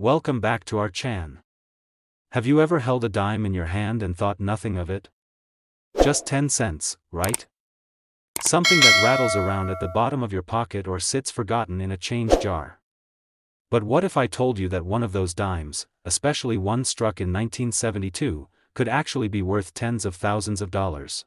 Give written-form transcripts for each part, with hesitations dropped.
welcome back to our chan. Have you ever held a dime in your hand and thought nothing of it? Just 10 cents, right? Something that rattles around at the bottom of your pocket or sits forgotten in a change jar. But what if I told you that one of those dimes, especially one struck in 1972, could actually be worth tens of thousands of dollars?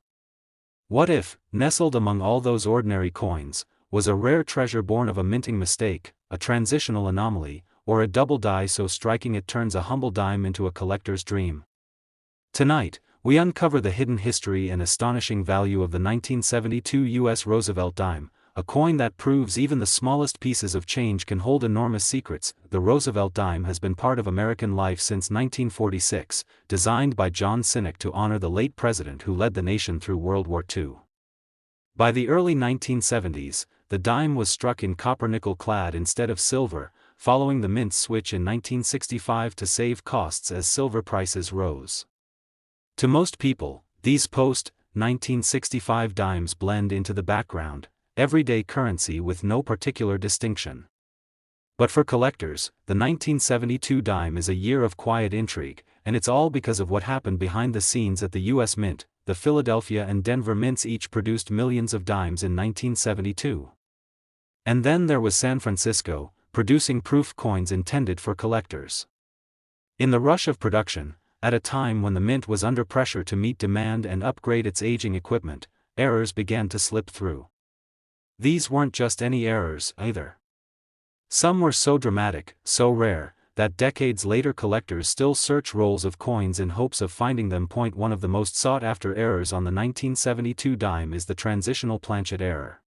What if, nestled among all those ordinary coins, was a rare treasure born of a minting mistake, a transitional anomaly, or a double die so striking it turns a humble dime into a collector's dream? Tonight, we uncover the hidden history and astonishing value of the 1972 U.S. Roosevelt dime, a coin that proves even the smallest pieces of change can hold enormous secrets. The Roosevelt dime has been part of American life since 1946, designed by John Sinek to honor the late president who led the nation through World War II. By the early 1970s, the dime was struck in copper-nickel clad instead of silver, following the mint switch in 1965 to save costs as silver prices rose. To most people, these post-1965 dimes blend into the background, everyday currency with no particular distinction. But for collectors, the 1972 dime is a year of quiet intrigue, and it's all because of what happened behind the scenes at the U.S. Mint. The Philadelphia and Denver mints each produced millions of dimes in 1972. And then there was San Francisco, producing proof coins intended for collectors. In the rush of production, at a time when the mint was under pressure to meet demand and upgrade its aging equipment, errors began to slip through. These weren't just any errors, either. Some were so dramatic, so rare, that decades later collectors still search rolls of coins in hopes of finding them. One of the most sought-after errors on the 1972 dime is the transitional planchet error.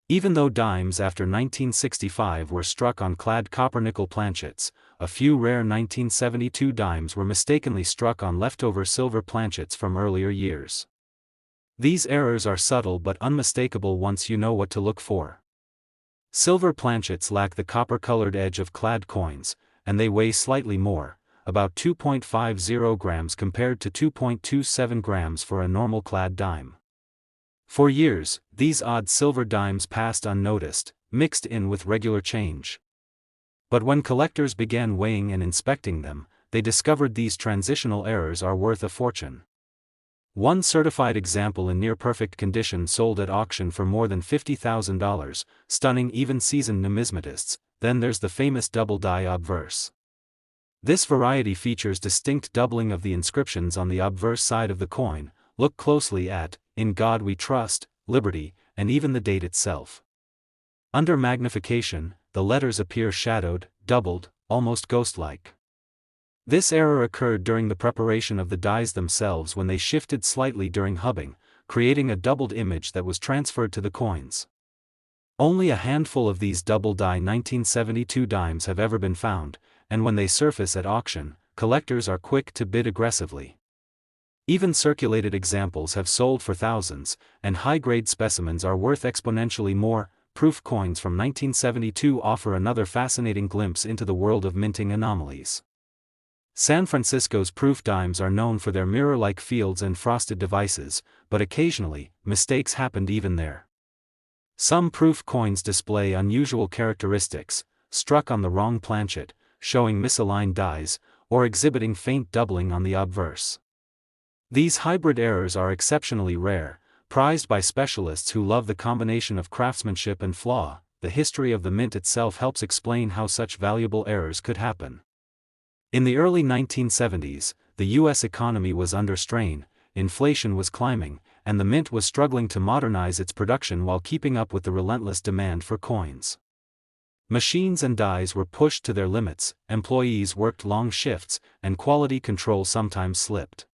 Even though dimes after 1965 were struck on clad copper-nickel planchets, a few rare 1972 dimes were mistakenly struck on leftover silver planchets from earlier years. These errors are subtle but unmistakable once you know what to look for. Silver planchets lack the copper-colored edge of clad coins, and they weigh slightly more, about 2.50 grams compared to 2.27 grams for a normal clad dime. For years, these odd silver dimes passed unnoticed, mixed in with regular change. But when collectors began weighing and inspecting them, they discovered these transitional errors are worth a fortune. One certified example in near-perfect condition sold at auction for more than $50,000, stunning even seasoned numismatists. Then there's the famous double die obverse. This variety features distinct doubling of the inscriptions on the obverse side of the coin. Look closely at "In God We Trust," "Liberty," and even the date itself. Under magnification, the letters appear shadowed, doubled, almost ghost-like. This error occurred during the preparation of the dies themselves when they shifted slightly during hubbing, creating a doubled image that was transferred to the coins. Only a handful of these double die 1972 dimes have ever been found, and when they surface at auction, collectors are quick to bid aggressively. Even circulated examples have sold for thousands, and high-grade specimens are worth exponentially more. Proof coins from 1972 offer another fascinating glimpse into the world of minting anomalies. San Francisco's proof dimes are known for their mirror-like fields and frosted devices, but occasionally, mistakes happened even there. Some proof coins display unusual characteristics, struck on the wrong planchet, showing misaligned dies, or exhibiting faint doubling on the obverse. These hybrid errors are exceptionally rare, prized by specialists who love the combination of craftsmanship and flaw. The history of the mint itself helps explain how such valuable errors could happen. In the early 1970s, the U.S. economy was under strain, inflation was climbing, and the mint was struggling to modernize its production while keeping up with the relentless demand for coins. Machines and dies were pushed to their limits, employees worked long shifts, and quality control sometimes slipped.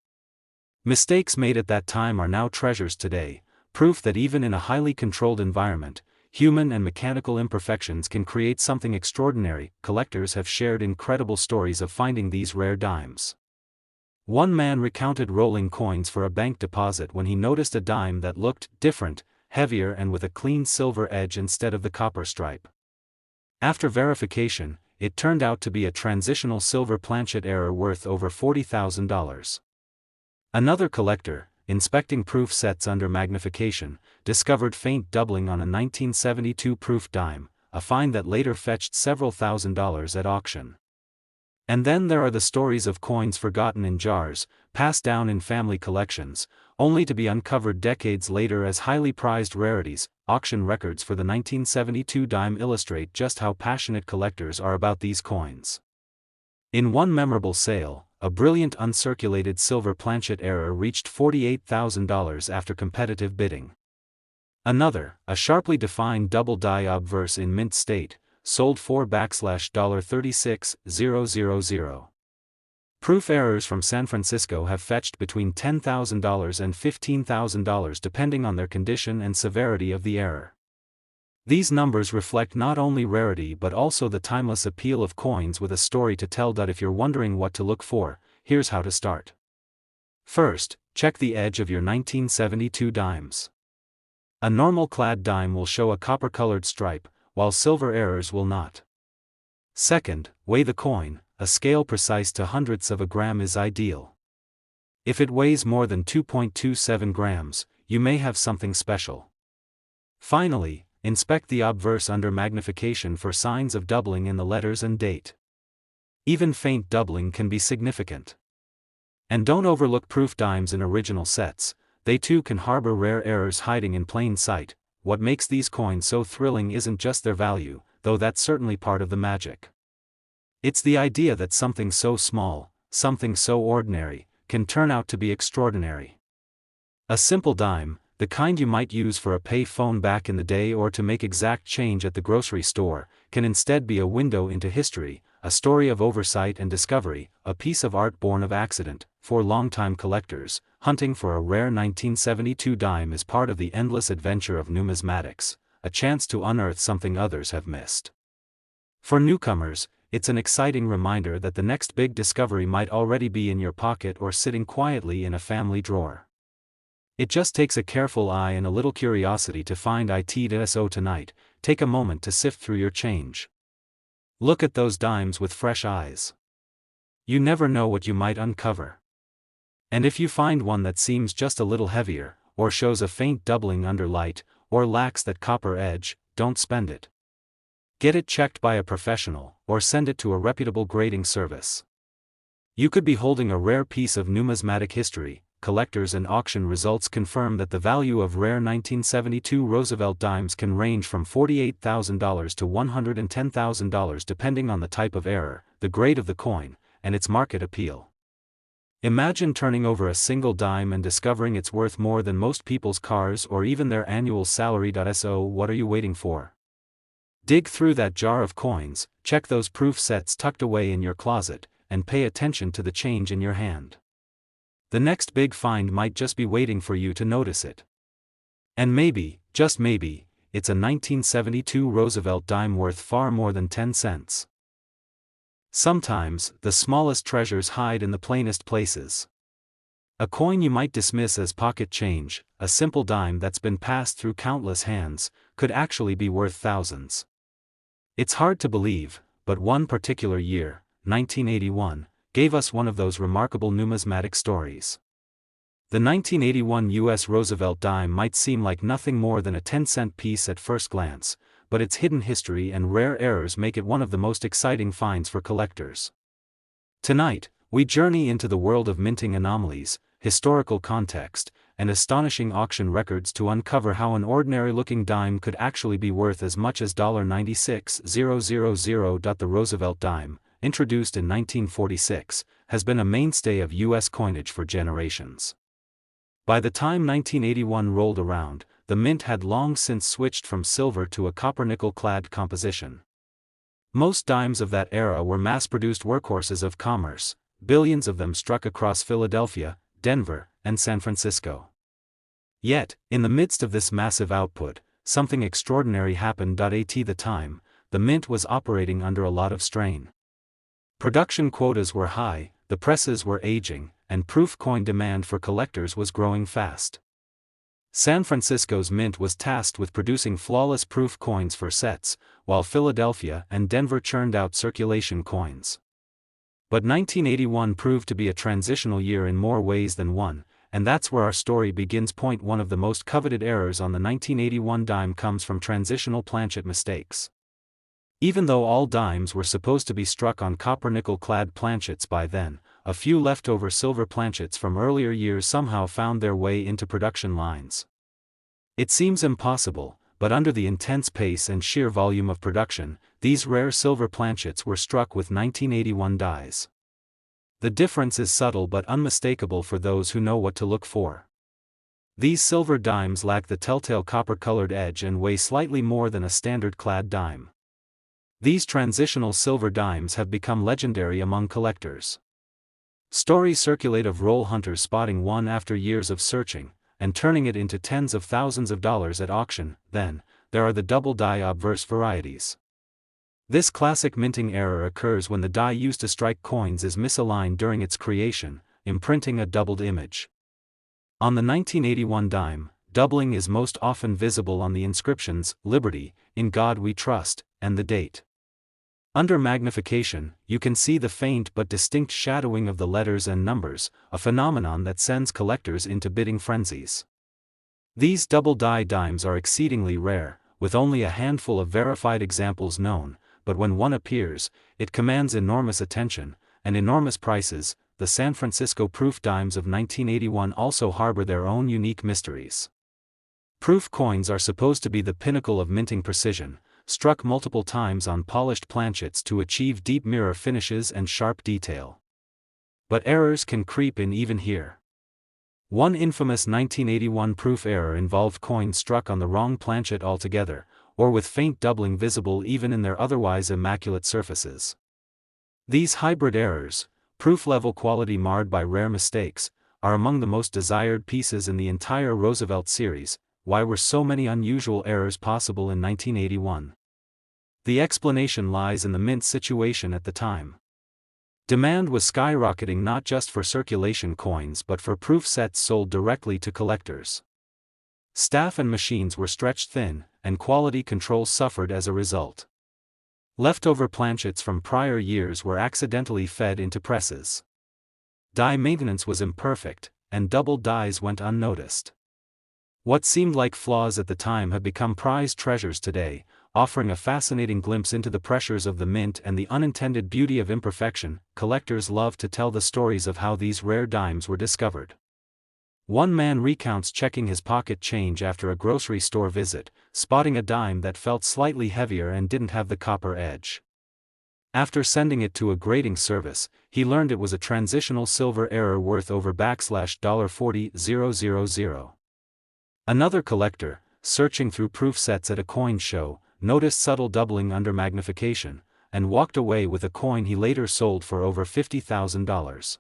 Mistakes made at that time are now treasures today, proof that even in a highly controlled environment, human and mechanical imperfections can create something extraordinary. Collectors have shared incredible stories of finding these rare dimes. One man recounted rolling coins for a bank deposit when he noticed a dime that looked different, heavier and with a clean silver edge instead of the copper stripe. After verification, it turned out to be a transitional silver planchet error worth over $40,000. Another collector, inspecting proof sets under magnification, discovered faint doubling on a 1972 proof dime, a find that later fetched several $1,000s at auction. And then there are the stories of coins forgotten in jars, passed down in family collections, only to be uncovered decades later as highly prized rarities. Auction records for the 1972 dime illustrate just how passionate collectors are about these coins. In one memorable sale, a brilliant uncirculated silver planchet error reached $48,000 after competitive bidding. Another, a sharply defined double die obverse in mint state, sold for $36,000. Proof errors from San Francisco have fetched between $10,000 and $15,000 depending on their condition and severity of the error. These numbers reflect not only rarity but also the timeless appeal of coins with a story to tell. If you're wondering what to look for, here's how to start. First, check the edge of your 1972 dimes. A normal clad dime will show a copper-colored stripe, while silver errors will not. Second, weigh the coin. A scale precise to hundredths of a gram is ideal. If it weighs more than 2.27 grams, you may have something special. Finally, inspect the obverse under magnification for signs of doubling in the letters and date. Even faint doubling can be significant. And don't overlook proof dimes in original sets, they too can harbor rare errors hiding in plain sight. What makes these coins so thrilling isn't just their value, though that's certainly part of the magic. It's the idea that something so small, something so ordinary, can turn out to be extraordinary. A simple dime, the kind you might use for a pay phone back in the day or to make exact change at the grocery store, can instead be a window into history, a story of oversight and discovery, a piece of art born of accident. For longtime collectors, hunting for a rare 1972 dime is part of the endless adventure of numismatics, a chance to unearth something others have missed. For newcomers, it's an exciting reminder that the next big discovery might already be in your pocket or sitting quietly in a family drawer. It just takes a careful eye and a little curiosity to find it. So tonight, take a moment to sift through your change. Look at those dimes with fresh eyes. You never know what you might uncover. And if you find one that seems just a little heavier, or shows a faint doubling under light, or lacks that copper edge, don't spend it. Get it checked by a professional, or send it to a reputable grading service. You could be holding a rare piece of numismatic history. Collectors and auction results confirm that the value of rare 1972 Roosevelt dimes can range from $48,000 to $110,000 depending on the type of error, the grade of the coin, and its market appeal. Imagine turning over a single dime and discovering it's worth more than most people's cars or even their annual salary. So what are you waiting for? Dig through that jar of coins, check those proof sets tucked away in your closet, and pay attention to the change in your hand. The next big find might just be waiting for you to notice it. And maybe, just maybe, it's a 1972 Roosevelt dime worth far more than 10 cents. Sometimes, the smallest treasures hide in the plainest places. A coin you might dismiss as pocket change, a simple dime that's been passed through countless hands, could actually be worth thousands. It's hard to believe, but one particular year, 1981, gave us one of those remarkable numismatic stories. The 1981 U.S. Roosevelt dime might seem like nothing more than a 10-cent piece at first glance, but its hidden history and rare errors make it one of the most exciting finds for collectors. Tonight, we journey into the world of minting anomalies, historical context, and astonishing auction records to uncover how an ordinary-looking dime could actually be worth as much as $96,000. The Roosevelt dime, introduced in 1946, has been a mainstay of U.S. coinage for generations. By the time 1981 rolled around, the mint had long since switched from silver to a copper-nickel-clad composition. Most dimes of that era were mass-produced workhorses of commerce, billions of them struck across Philadelphia, Denver, and San Francisco. Yet, in the midst of this massive output, something extraordinary happened. At the time, the mint was operating under a lot of strain. Production quotas were high, the presses were aging, and proof coin demand for collectors was growing fast. San Francisco's mint was tasked with producing flawless proof coins for sets, while Philadelphia and Denver churned out circulation coins. But 1981 proved to be a transitional year in more ways than one, and that's where our story begins. Point one of the most coveted errors on the 1981 dime comes from transitional planchet mistakes. Even though all dimes were supposed to be struck on copper-nickel-clad planchets by then, a few leftover silver planchets from earlier years somehow found their way into production lines. It seems impossible, but under the intense pace and sheer volume of production, these rare silver planchets were struck with 1981 dies. The difference is subtle but unmistakable for those who know what to look for. These silver dimes lack the telltale copper-colored edge and weigh slightly more than a standard clad dime. These transitional silver dimes have become legendary among collectors. Stories circulate of roll hunters spotting one after years of searching, and turning it into tens of thousands of dollars at auction. Then, there are the double die obverse varieties. This classic minting error occurs when the die used to strike coins is misaligned during its creation, imprinting a doubled image. On the 1981 dime, doubling is most often visible on the inscriptions, "Liberty, in God We Trust," and the date. Under magnification, you can see the faint but distinct shadowing of the letters and numbers, a phenomenon that sends collectors into bidding frenzies. These double die dimes are exceedingly rare, with only a handful of verified examples known, but when one appears, it commands enormous attention and enormous prices. The San Francisco proof dimes of 1981 also harbor their own unique mysteries. Proof coins are supposed to be the pinnacle of minting precision, struck multiple times on polished planchets to achieve deep mirror finishes and sharp detail. But errors can creep in even here. One infamous 1981 proof error involved coins struck on the wrong planchet altogether, or with faint doubling visible even in their otherwise immaculate surfaces. These hybrid errors, proof-level quality marred by rare mistakes, are among the most desired pieces in the entire Roosevelt series. Why were so many unusual errors possible in 1981? The explanation lies in the mint situation at the time. Demand was skyrocketing not just for circulation coins but for proof sets sold directly to collectors. Staff and machines were stretched thin, and quality control suffered as a result. Leftover planchets from prior years were accidentally fed into presses. Die maintenance was imperfect, and double dies went unnoticed. What seemed like flaws at the time have become prized treasures today, offering a fascinating glimpse into the pressures of the mint and the unintended beauty of imperfection. Collectors love to tell the stories of how these rare dimes were discovered. One man recounts checking his pocket change after a grocery store visit, spotting a dime that felt slightly heavier and didn't have the copper edge. After sending it to a grading service, he learned it was a transitional silver error worth over $40,000. Another collector, searching through proof sets at a coin show, noticed subtle doubling under magnification, and walked away with a coin he later sold for over $50,000.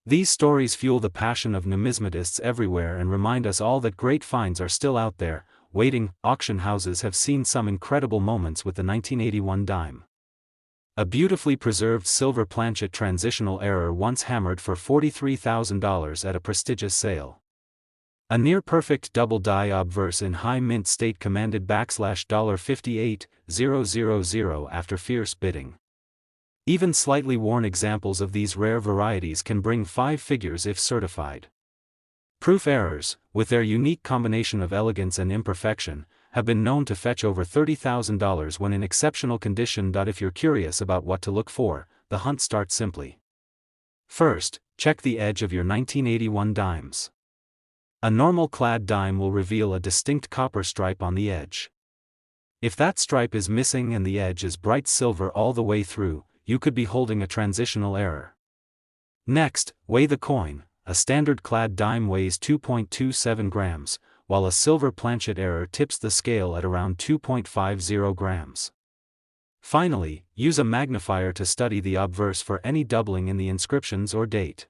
These stories fuel the passion of numismatists everywhere and remind us all that great finds are still out there, waiting. Auction houses have seen some incredible moments with the 1981 dime. A beautifully preserved silver planchet transitional error once hammered for $43,000 at a prestigious sale. A near-perfect double die obverse in high mint state commanded $58,000 after fierce bidding. Even slightly worn examples of these rare varieties can bring 5 figures if certified. Proof errors, with their unique combination of elegance and imperfection, have been known to fetch over $30,000 when in exceptional condition. If you're curious about what to look for, the hunt starts simply. First, check the edge of your 1981 dimes. A normal clad dime will reveal a distinct copper stripe on the edge. If that stripe is missing and the edge is bright silver all the way through, you could be holding a transitional error. Next, weigh the coin. A standard clad dime weighs 2.27 grams, while a silver planchet error tips the scale at around 2.50 grams. Finally, use a magnifier to study the obverse for any doubling in the inscriptions or date.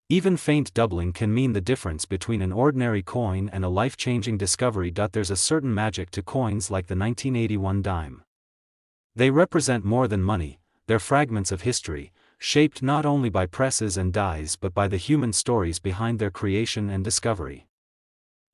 Even faint doubling can mean the difference between an ordinary coin and a life-changing discovery. There's a certain magic to coins like the 1981 dime. They represent more than money, they're fragments of history, shaped not only by presses and dies but by the human stories behind their creation and discovery.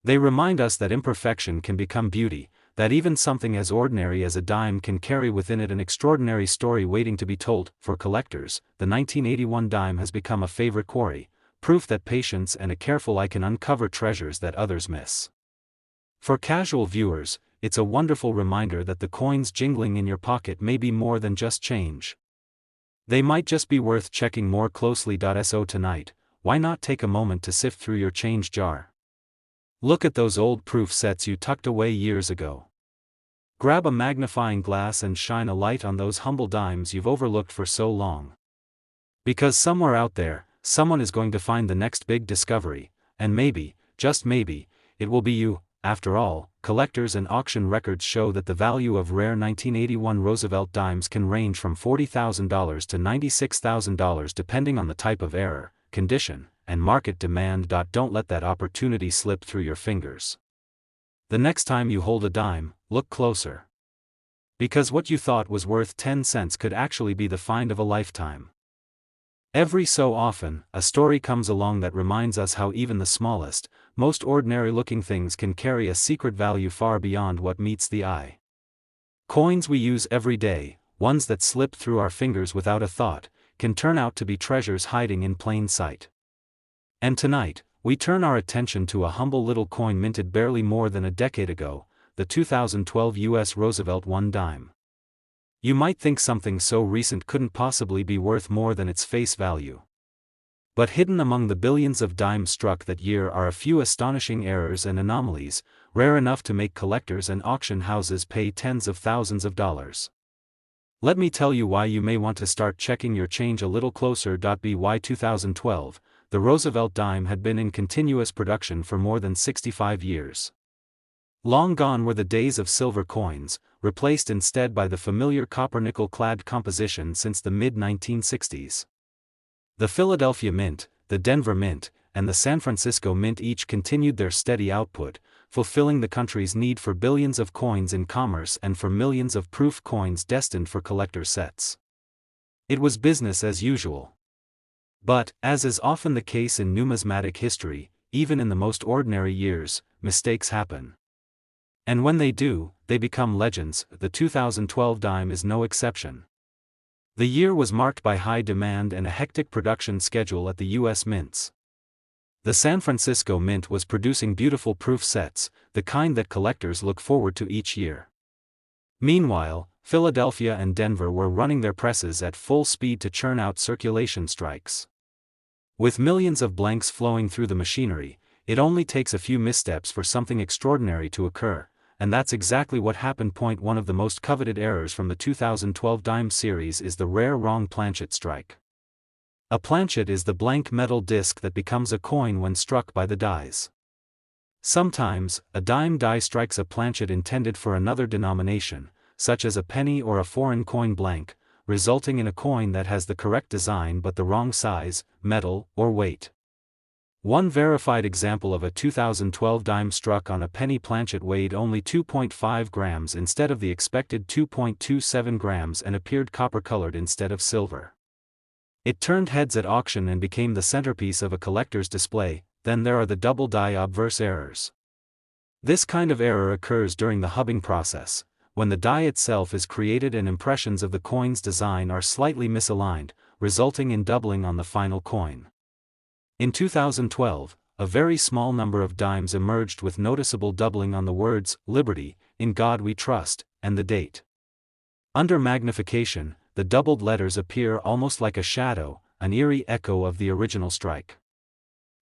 They remind us that imperfection can become beauty, that even something as ordinary as a dime can carry within it an extraordinary story waiting to be told. For collectors, the 1981 dime has become a favorite quarry, proof that patience and a careful eye can uncover treasures that others miss. For casual viewers, it's a wonderful reminder that the coins jingling in your pocket may be more than just change. They might just be worth checking more closely. So tonight, why not take a moment to sift through your change jar? Look at those old proof sets you tucked away years ago. Grab a magnifying glass and shine a light on those humble dimes you've overlooked for so long. Because somewhere out there, someone is going to find the next big discovery, and maybe, just maybe, it will be you. After all, collectors and auction records show that the value of rare 1981 Roosevelt dimes can range from $40,000 to $96,000 depending on the type of error, condition, and market demand. Don't let that opportunity slip through your fingers. The next time you hold a dime, look closer. Because what you thought was worth 10 cents could actually be the find of a lifetime. Every so often, a story comes along that reminds us how even the smallest, most ordinary-looking things can carry a secret value far beyond what meets the eye. Coins we use every day, ones that slip through our fingers without a thought, can turn out to be treasures hiding in plain sight. And tonight, we turn our attention to a humble little coin minted barely more than a decade ago, the 2012 U.S. Roosevelt I dime. You might think something so recent couldn't possibly be worth more than its face value. But hidden among the billions of dimes struck that year are a few astonishing errors and anomalies, rare enough to make collectors and auction houses pay tens of thousands of dollars. Let me tell you why you may want to start checking your change a little closer. By 2012, the Roosevelt dime had been in continuous production for more than 65 years. Long gone were the days of silver coins, replaced instead by the familiar copper-nickel-clad composition since the mid-1960s. The Philadelphia Mint, the Denver Mint, and the San Francisco Mint each continued their steady output, fulfilling the country's need for billions of coins in commerce and for millions of proof coins destined for collector sets. It was business as usual. But, as is often the case in numismatic history, even in the most ordinary years, mistakes happen. And when they do, they become legends. The 2012 dime is no exception. The year was marked by high demand and a hectic production schedule at the U.S. mints. The San Francisco Mint was producing beautiful proof sets, the kind that collectors look forward to each year. Meanwhile, Philadelphia and Denver were running their presses at full speed to churn out circulation strikes. With millions of blanks flowing through the machinery, it only takes a few missteps for something extraordinary to occur, and that's exactly what happened. One of the most coveted errors from the 2012 dime series is the rare wrong planchet strike. A planchet is the blank metal disc that becomes a coin when struck by the dies. Sometimes, a dime die strikes a planchet intended for another denomination, such as a penny or a foreign coin blank, resulting in a coin that has the correct design but the wrong size, metal, or weight. One verified example of a 2012 dime struck on a penny planchet weighed only 2.5 grams instead of the expected 2.27 grams and appeared copper-colored instead of silver. It turned heads at auction and became the centerpiece of a collector's display. Then there are the double die obverse errors. This kind of error occurs during the hubbing process, when the die itself is created and impressions of the coin's design are slightly misaligned, resulting in doubling on the final coin. In 2012, a very small number of dimes emerged with noticeable doubling on the words, "Liberty, in God we trust," and the date. Under magnification, the doubled letters appear almost like a shadow, an eerie echo of the original strike.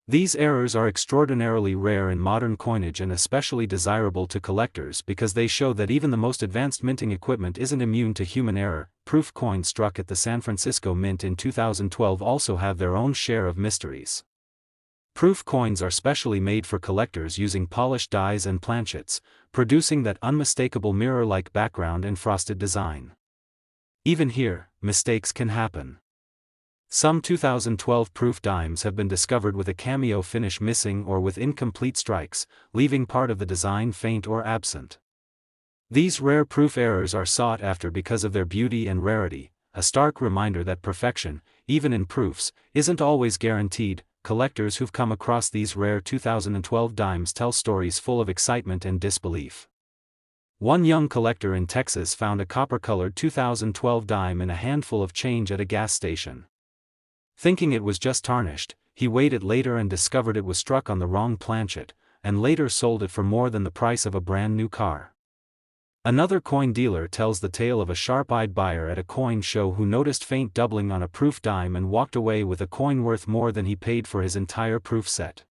These errors are extraordinarily rare in modern coinage and especially desirable to collectors because they show that even the most advanced minting equipment isn't immune to human error. Proof coins struck at the San Francisco Mint in 2012 also have their own share of mysteries. Proof coins are specially made for collectors using polished dies and planchets, producing that unmistakable mirror-like background and frosted design. Even here, mistakes can happen. Some 2012 proof dimes have been discovered with a cameo finish missing or with incomplete strikes, leaving part of the design faint or absent. These rare proof errors are sought after because of their beauty and rarity, a stark reminder that perfection, even in proofs, isn't always guaranteed. Collectors who've come across these rare 2012 dimes tell stories full of excitement and disbelief. One young collector in Texas found a copper-colored 2012 dime in a handful of change at a gas station. Thinking it was just tarnished, he weighed it later and discovered it was struck on the wrong planchet, and later sold it for more than the price of a brand new car. Another coin dealer tells the tale of a sharp-eyed buyer at a coin show who noticed faint doubling on a proof dime and walked away with a coin worth more than he paid for his entire proof set.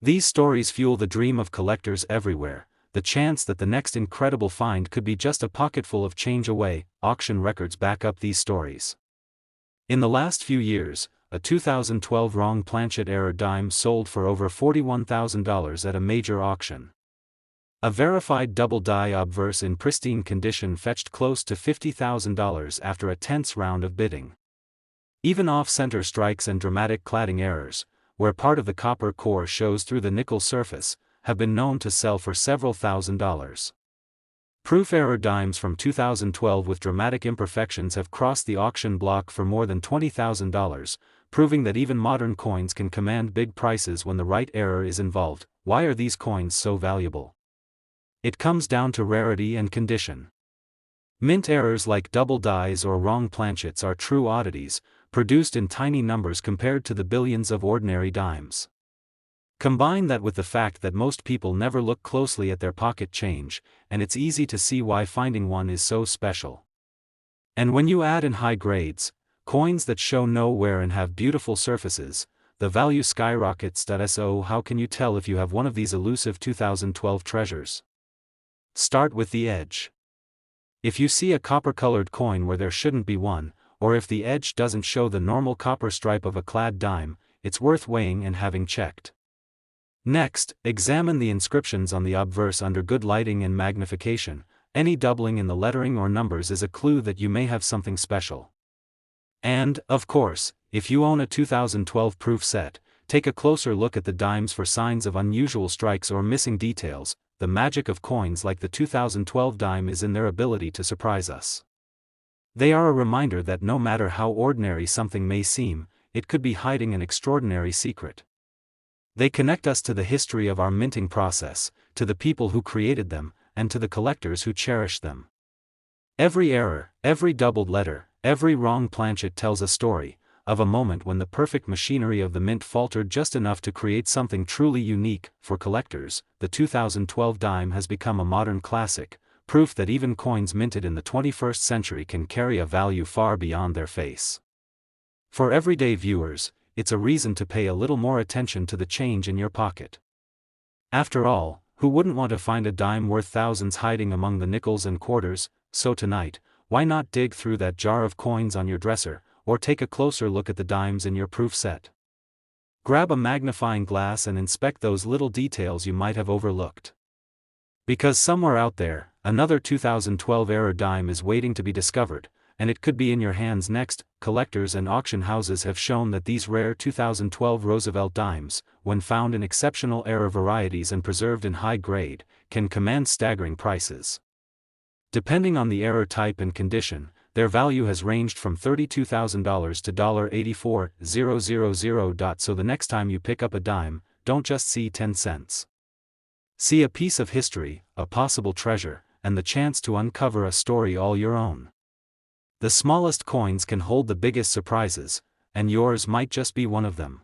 These stories fuel the dream of collectors everywhere, the chance that the next incredible find could be just a pocketful of change away. Auction records back up these stories. In the last few years, a 2012 wrong planchet error dime sold for over $41,000 at a major auction. A verified double die obverse in pristine condition fetched close to $50,000 after a tense round of bidding. Even off-center strikes and dramatic cladding errors, where part of the copper core shows through the nickel surface, have been known to sell for several $1,000s. Proof error dimes from 2012 with dramatic imperfections have crossed the auction block for more than $20,000, proving that even modern coins can command big prices when the right error is involved. Why are these coins so valuable? It comes down to rarity and condition. Mint errors like double dies or wrong planchets are true oddities, produced in tiny numbers compared to the billions of ordinary dimes. Combine that with the fact that most people never look closely at their pocket change, and it's easy to see why finding one is so special. And when you add in high grades, coins that show no wear and have beautiful surfaces, the value skyrockets. So how can you tell if you have one of these elusive 2012 treasures? Start with the edge. If you see a copper-colored coin where there shouldn't be one, or if the edge doesn't show the normal copper stripe of a clad dime, it's worth weighing and having checked. Next, examine the inscriptions on the obverse under good lighting and magnification. Any doubling in the lettering or numbers is a clue that you may have something special. And, of course, if you own a 2012 proof set, take a closer look at the dimes for signs of unusual strikes or missing details. The magic of coins like the 2012 dime is in their ability to surprise us. They are a reminder that no matter how ordinary something may seem, it could be hiding an extraordinary secret. They connect us to the history of our minting process, to the people who created them, and to the collectors who cherish them. Every error, every doubled letter, every wrong planchet tells a story of a moment when the perfect machinery of the mint faltered just enough to create something truly unique. For collectors, the 2012 dime has become a modern classic, proof that even coins minted in the 21st century can carry a value far beyond their face. For everyday viewers, it's a reason to pay a little more attention to the change in your pocket. After all, who wouldn't want to find a dime worth thousands hiding among the nickels and quarters? So tonight, why not dig through that jar of coins on your dresser, or take a closer look at the dimes in your proof set? Grab a magnifying glass and inspect those little details you might have overlooked. Because somewhere out there, another 2012 error dime is waiting to be discovered, and it could be in your hands next. Collectors and auction houses have shown that these rare 2012 Roosevelt dimes, when found in exceptional error varieties and preserved in high grade, can command staggering prices. Depending on the error type and condition, their value has ranged from $32,000 to $84,000. So the next time you pick up a dime, don't just see 10 cents. See a piece of history, a possible treasure, and the chance to uncover a story all your own. The smallest coins can hold the biggest surprises, and yours might just be one of them.